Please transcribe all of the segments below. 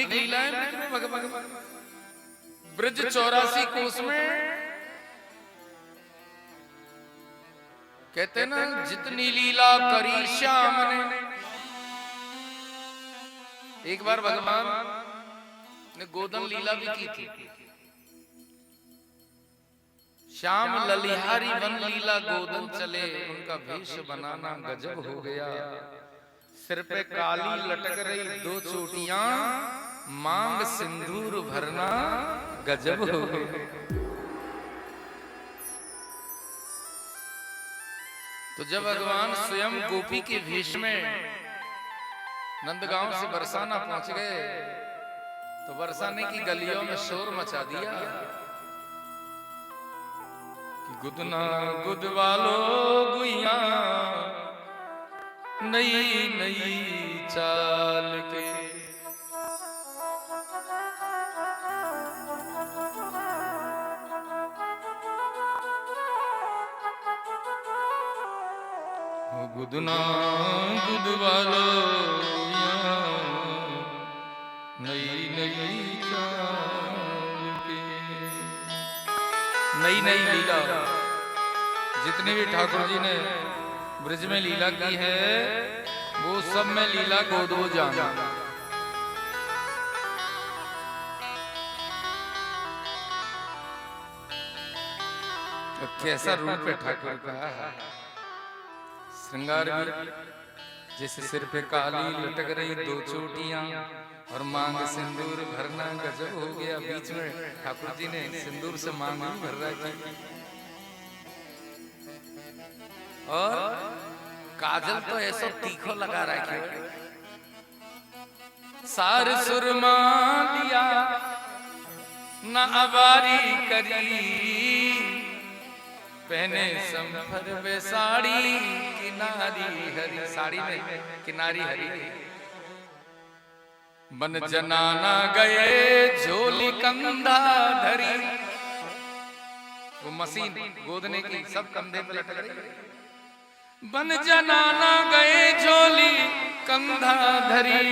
अनेक लीलाएं भगवान ब्रज 84 कोस में कहते ना जितनी लीला करी श्याम ने। एक बार भगवान ने गोदन लीला भी की थी। श्याम ललिहारी वन लीला गोदन चले, उनका भेष बनाना गजब हो गया। सिर पे काली लटक रही 2 चोटियां, मांग सिंदूर भरना गजब हो गया। तो जब भगवान स्वयं गोपी के भेष में नंदगांव से बरसाना पहुंच गए तो बरसाने की गलियों में शोर मचा दिया कि गुदना गुद वालो गुइया नई नई चाल के। गुदना गुद वालो नई नई चाल के। नई नई लीला जितने भी ठाकुर जी ने ब्रज में लीला की है वो सब में लीला गोदो जाना। तो कैसा रूप है ठाकुर का, श्रृंगार भी जैसे सिर पे काली लटक रही 2 चोटियां और मांग सिंदूर भरना गजब हो गया। बीच में ठाकुर जी ने सिंदूर से मांग भी भर रखी और काजल तो ऐसा तीखो लगा रखे। सार सुरमा लिया न अबारी करी, पहने संफर वे साड़ी किनारी हरी। साड़ी में किनारी हरी। बन जनाना गए झोली कंधा धरी। वो मशीन गोदने की सब कंधे पे लटक रही। बन जनाना गए झोली कंधा धरी,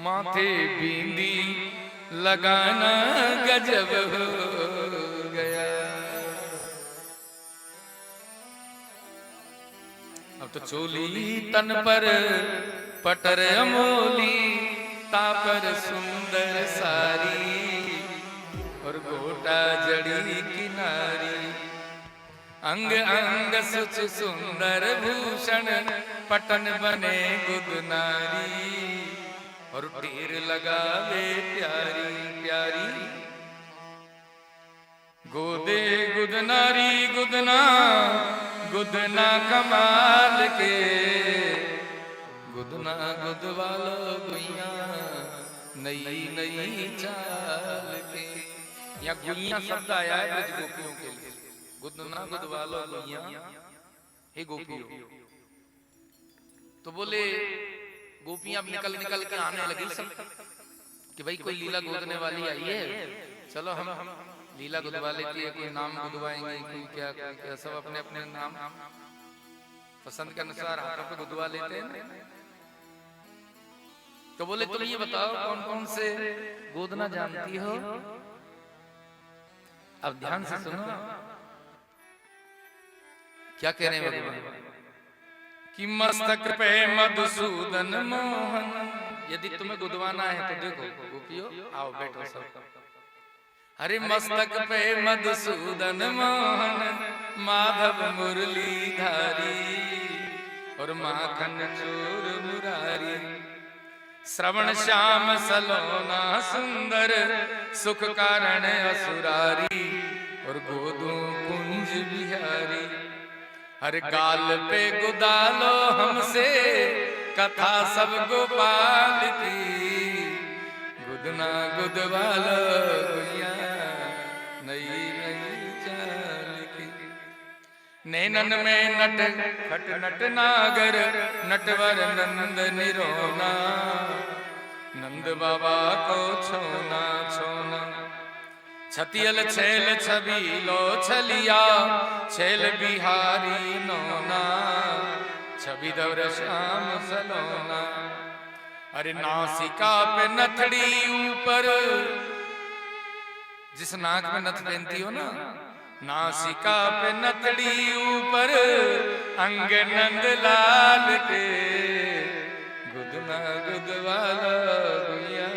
माथे बिंदी लगाना गजब हो गया। अब तो चोली तन पर पटर अमोली, तापर सुंदर सारी और गोटा जड़ी किनारी। अंग अंग सुच सुंदर भूषण, पटन बने गुदनारी और टीर लगावे प्यारी प्यारी। गोदे गुदनारी गुदना गुदना कमाल के, गुदना गुद वालो गुइया नई नई चाल के। यहाँ गुइया शब्द आया है ब्रज गोपियों के लिए। गुदना गुद वालो गुइया हे गोपियों। तो बोले गोपियां अब निकल निकल के आने लगी सब कि भाई कोई लीला गोदने वाली आई है, चलो हम लीला गुदवा लेती है। कोई नाम गुदवाएंगे, कोई क्या सब अपने अपने नाम पसंद के अनुसार हाथों पे गुदवा लेते हैं। तो बोले तुम ये बताओ कौन कौन से गोदना जानती हो। अब ध्यान से सुनो क्या कह रहे हैं भगवान कि मस्तक पे मधुसूदन मोहन। यदि तुम्हें गुदवाना है तो देखो गोपियों आओ बैठो सब। हरे मस्तक पे मधुसूदन मोहन, माधव मुरली धारी और माखन चोर मुरारी। श्रवण श्याम सलोना सुंदर, सुख कारण असुरारी और गोदू कुंज बिहारी। हर गाल पे गुदालो हमसे, कथा सब गोपाल की। गुदना गुदवालो गुइया नई नई चाल की। नैनन में नट खट नट नागर, नटवर नंद निरोना। नंद बाबा को छोना छोना। छतियल छेल छबीलो छलिया, छेल बिहारी नोना। छवि दौर श्याम सलोना। अरे नासिका पे नथड़ी ऊपर, जिस नाक में नथ पहनती हो ना, नासिका पे नथड़ी ऊपर, अंग नंद लाल के, गुदना गुदवाला गुइया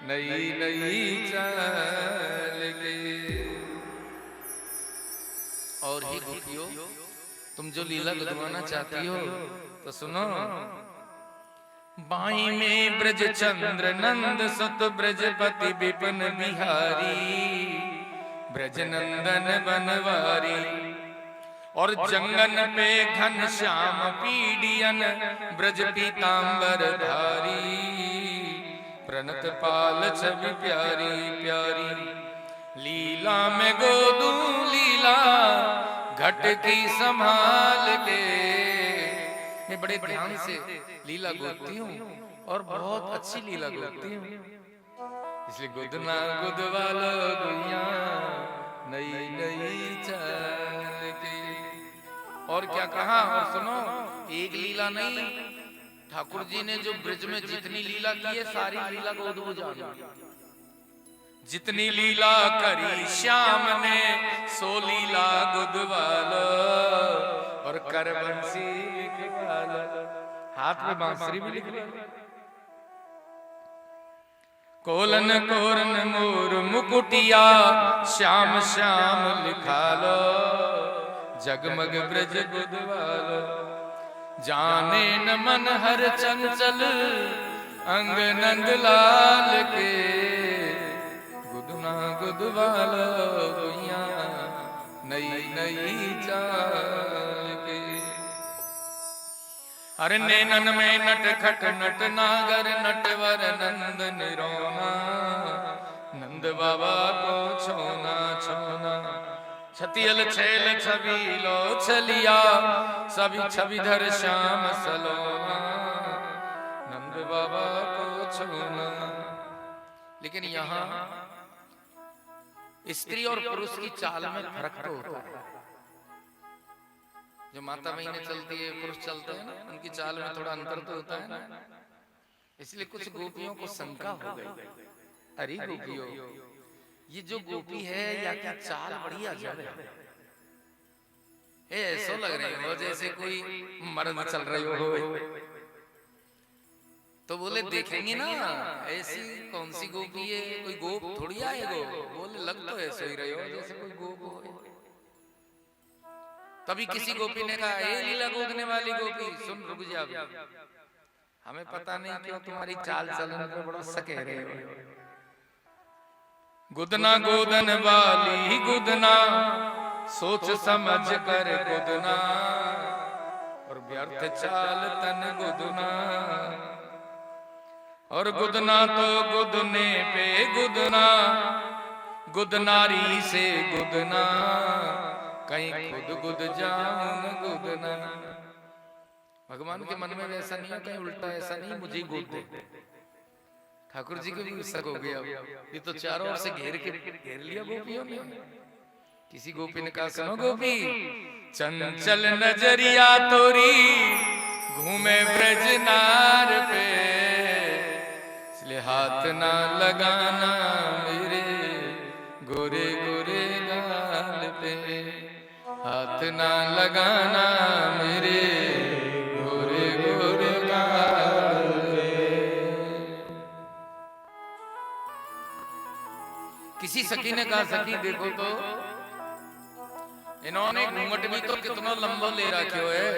नई नई चाल के। और ही गोपियों, तुम जो लीला गुदवाना चाहती हो तो सुनो। बाई में ब्रज चंद्र नंद सुत ब्रजपति विपिन बिहारी, ब्रज नंदन बनवारी। और जंगन पे घन श्याम पीडियन, ब्रज पीतांबर धारी, प्रणत पाल छवि प्यारी प्यारी। लीला में गोदू लीला, घट की संभाल के। मैं बड़े ध्यान से लीला गोदती हूँ और बहुत अच्छी लीला गोदती हूँ, इसलिए गुदना गुदवालो गुइया नई नई चाल के। और क्या कहा, और सुनो, एक लीला नहीं, ठाकुर जी ने जो ब्रज में जितनी लीला की है, सारी लीला गोदबो जानो। जितनी लीला करी श्याम ने, सो लीला गुदवालो, और कर बंसी लिख वाला, हाथ में बांसुरी भी लिख लो। कोलन कोरन मोर मुकुटिया, श्याम श्याम लिखा लो, जगमग ब्रज गुदवालो। जाने न मन हर चंचल, अंग नंद लाल के, गुदना गुदवालो गुइया नई नई चाल के। अरे नैनन में नट खट नट नागर, नटवर नंद निरोना, नंद बाबा को छोना छोना। छतियल छेल छबीलो छलिया, सभी छविधर श्याम सलोना, नंद बाबा को छोना। लेकिन यहाँ स्त्री और पुरुष की चाल में फर्क तो होता है। जो माता महीने चलती है, पुरुष चलते हैं ना, उनकी चाल में थोड़ा अंतर तो होता है ना। इसलिए कुछ गोपियों को शंका हो गई, अरे गोपियों, ये जो गोपी है या क्या चाल बड़ी अजब है, ऐसा लग रही हो जैसे कोई मर्द चल रही हो। तो बोले देखेंगे ना, ऐसी कौन सी गोपी है, कोई गोप थोड़ी आएगो। बोले लग तो ऐसे ही रहे हो जैसे कोई गोप हो। तभी किसी गोपी ने कहा, ए लीला गोदने वाली गोपी, सुन रुक जा, हमें पता नहीं क्यों तुम्हारी चाल चलन पे बड़ा सके रहे हो। गुदना गोदन वाली गुदना, सोच समझ कर गुदना, और व्यर्थ चाल तन गुदना। और गुदना तो गुदने पे गुदना, गुदनारी से गुदना, कहीं खुद गुद जाऊं गुदना। भगवान के मन में वैसा नहीं है, कहीं उल्टा ऐसा नहीं मुझे गोद दे। ठाकुर जी को भी शक हो गया, ये तो चारों ओर से घेर लिया गोपियों ने। किसी गोपी ने कहा, सुनो गोपी, चंचल नजरिया तोरी, घूमे ब्रज नार पे, इसलिए हाथ ना लगाना मेरे गोरे गोरे गाल पे, हाथ ना लगाना मेरे गोरे गोरे गाल पे। किसी सखी ने कहा, सखी देखो तो इन्होंने घूंघट भी तो कितना लंबा ले रखा है,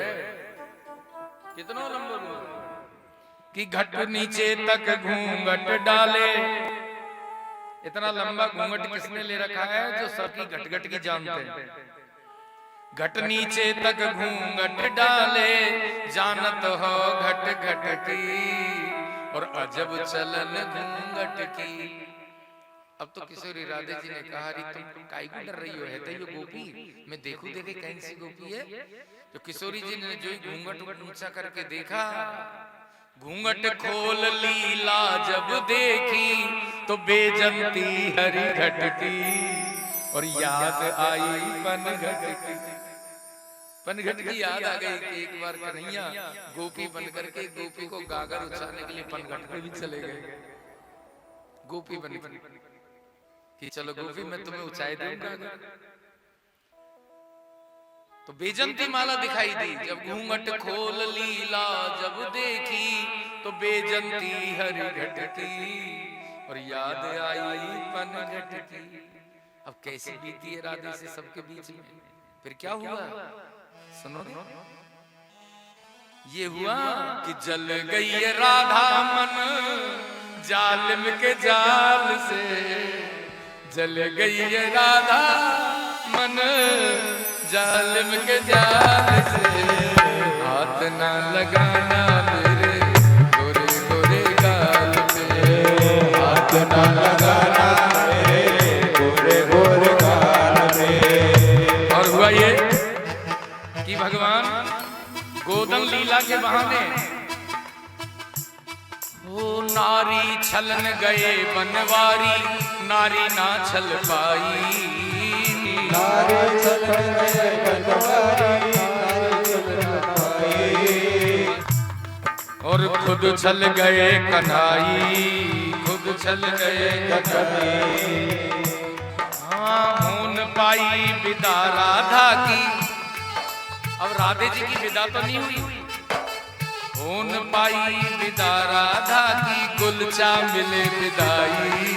कितना लंबा कि घट नीचे तक घूंघट डाले। इतना लंबा घूंघट किसने ले रखा है? जो सखी घट घट की जानते हैं। घट नीचे तक घूंघट डाले, जानत हो घट घट की, और अजब चलन घूंघट की। अब तो किशोरी राधे जी ने कहा, अरे तुम काहे को डर रही हो, है तो ये गोपी, मैं देखूं देखे कौन सी गोपी है। तो किशोरी जी ने जो घूंघट ऊंचा करके देखा, घूंघट खोल लीला जब देखी, तो बेजंती हरि घट की, और याद आई पन घट की। पनघट की याद आ गई कि एक बार कन्हैया गोपी बन करके गोपी को गागर उछालने के लिए पनघट पे भी चले गए। गोपी बन कि चलो गोपी मैं तुम्हें उछाए दूंगा। तो बेजंती माला दिखाई दी। जब घूंघट खोल लीला जब देखी तो बेजंती हरि घट की और याद आई पनघट की। अब कैसी बीती है राधे से सबके बीच में। फिर क्या हुआ सुनो। ये हुआ कि जल गई है राधा मन जालिम के जाल से। जल गई है राधा मन जालिम के जाल से। हाथ ना लगाना मेरे गोरे गोरे गाल पे। हाथ ना लगाना मेरे गोरे गोरे गाल पे। और हुआ ये कि भगवान गोदन लीला के बहाने वो नारी छलन गए बनवारी नारी ना छल पाई। नारी छलन गए बनवारी नारी छल पाई। और खुद छल गए कन्हई खुद छल गए कन्हई। हाँ खून पाई विदा राधा की। अब राधे जी की विदा तो नहीं हुई। खून पाई विदा राधा की गुलचा मिले विदाई।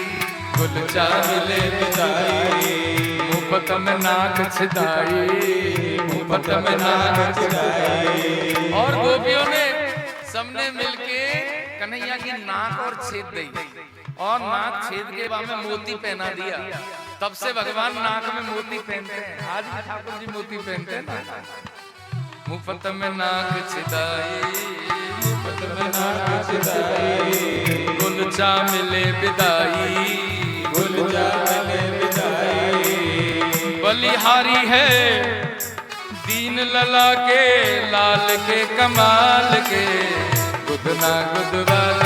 गुलचा मिले विदाई। मुफ्त में नाक छिदाई मुफ्त में नाक छिदाई। और गोपियों ने सबने मिलके कन्हैया की नाक और छेद दी और नाक छेद के बाद में मोती पहना दिया। तब से भगवान नाक में मोती पहनते हैं। आज भी ठाकुर जी मोती पहनते हैं ना। मुफ्त में नाक छिदाई मुफ्त में नाक छिदाई। गुलचा मिले विदाई गुलचा मिले विदाई। बलिहारी है दीन लला के लाल के कमाल के गुदना गुदवाल